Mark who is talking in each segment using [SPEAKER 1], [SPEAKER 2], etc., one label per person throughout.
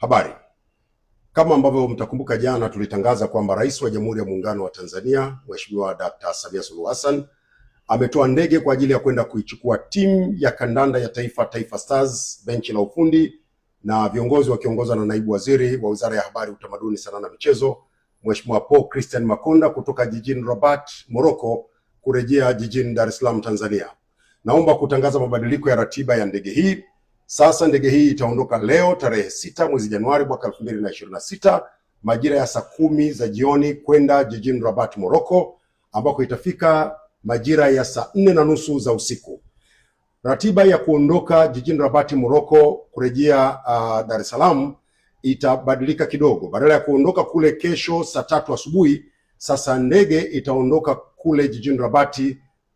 [SPEAKER 1] Habari. Kama ambavyo mtakumbuka, jana tulitangaza kwamba Rais wa Jamhuri ya Muungano wa Tanzania Mheshimiwa Dr. Samia Suluhu Hassan ametoa ndege kwa ajili ya kwenda kuichukua timu ya kandanda ya Taifa Stars, benchi la ufundi na viongozi wakiongozwa na Naibu Waziri wa Wizara ya Habari, Utamaduni, Sanaa na Michezo Mheshimiwa Paul Christian Makonda kutoka jijini Rabat, Morocco kurejea jijini Dar es Salaam, Tanzania. Naomba kutangaza mabadiliko ya ratiba ya ndege hii. Sasa ndege hii itaondoka leo tarehe 6 mwezi Januari mwaka 2026 majira ya saa 10 za jioni kwenda jijini Rabat, Morocco, ambako itafika majira ya saa 4:30 za usiku. Ratiba ya kuondoka jijini Rabat, Morocco kurejea Dar es Salaam itabadilika kidogo. Badala ya kuondoka kule kesho saa 3 asubuhi, sasa ndege itaondoka kule jijini Rabat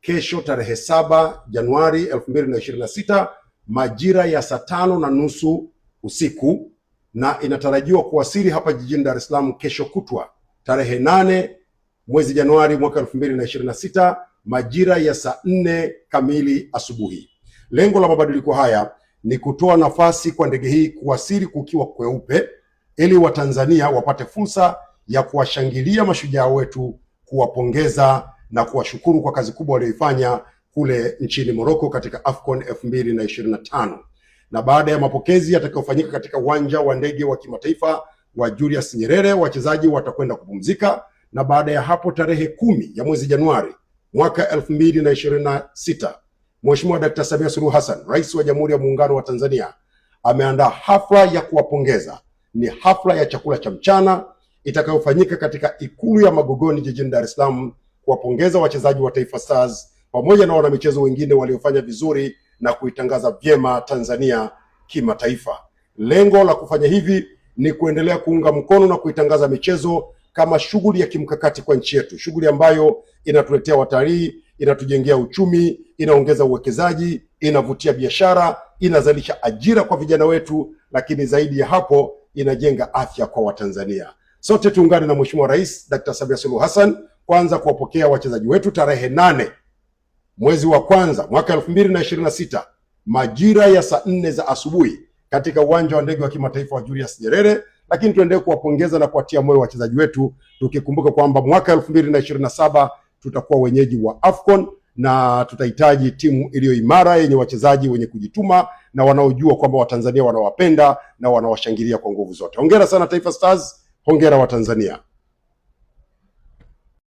[SPEAKER 1] kesho tarehe 7 Januari 2026 majira ya saa 5:30 usiku, na inatarajiwa kuwasili hapa jijini Dar es Salaam kesho kutwa tarehe 8 mwezi Januari mwaka 2026 majira ya saa 4 kamili asubuhi. Lengo la mabadiliko haya ni kutoa nafasi kwa ndege hii kuwasili kukiwa kweupe, ili Watanzania wapate fursa ya kuwashangilia mashujaa wetu, kuwapongeza na kuwashukuru kwa kazi kubwa walioifanya kule nchini Morocco katika AFCON 2025. Na baada ya mapokezi yatakayofanyika katika uwanja wa ndege wa kimataifa wa Julius Nyerere, wachezaji watakwenda kupumzika, na baada ya hapo tarehe 10 ya mwezi Januari mwaka 2026 Mheshimiwa Dr. Samia Suluhu Hassan, Rais wa Jamhuri ya Muungano wa Tanzania, ameandaa hafla ya kuwapongeza. Ni hafla ya chakula cha mchana itakayofanyika katika Ikulu ya Magogoni jijini Dar es Salaam, kuwapongeza wachezaji wa Taifa Stars pamoja na wanamichezo wengine waliofanya vizuri na kuitangaza vyema Tanzania kimataifa. Lengo la kufanya hivi ni kuendelea kuunga mkono na kuitangaza michezo kama shughuli ya kimkakati kwa nchi yetu, shughuli ambayo inatuletea watalii, inatujengea uchumi, inaongeza uwekezaji, inavutia biashara, inazalisha ajira kwa vijana wetu, lakini zaidi ya hapo inajenga afya kwa Watanzania. Sote tuungane na Mheshimiwa Rais Dr. Samia Suluhu Hassan kwanza kuwapokea wachezaji wetu tarehe 8 mwezi wa kwanza mwaka 2026 majira ya saa 4 za asubuhi katika uwanja wa ndege wa kimataifa wa Julius Nyerere, lakini tuendelee kuwapongeza na kuwatia moyo wachezaji wetu, tukikumbuka kwamba mwaka 2027 tutakuwa wenyeji wa AFCON na tutahitaji timu iliyo imara yenye wachezaji wenye kujituma na wanaojua kwamba Watanzania wanawapenda na wanawashangilia kwa nguvu zote. Hongera sana Taifa Stars, hongera Watanzania.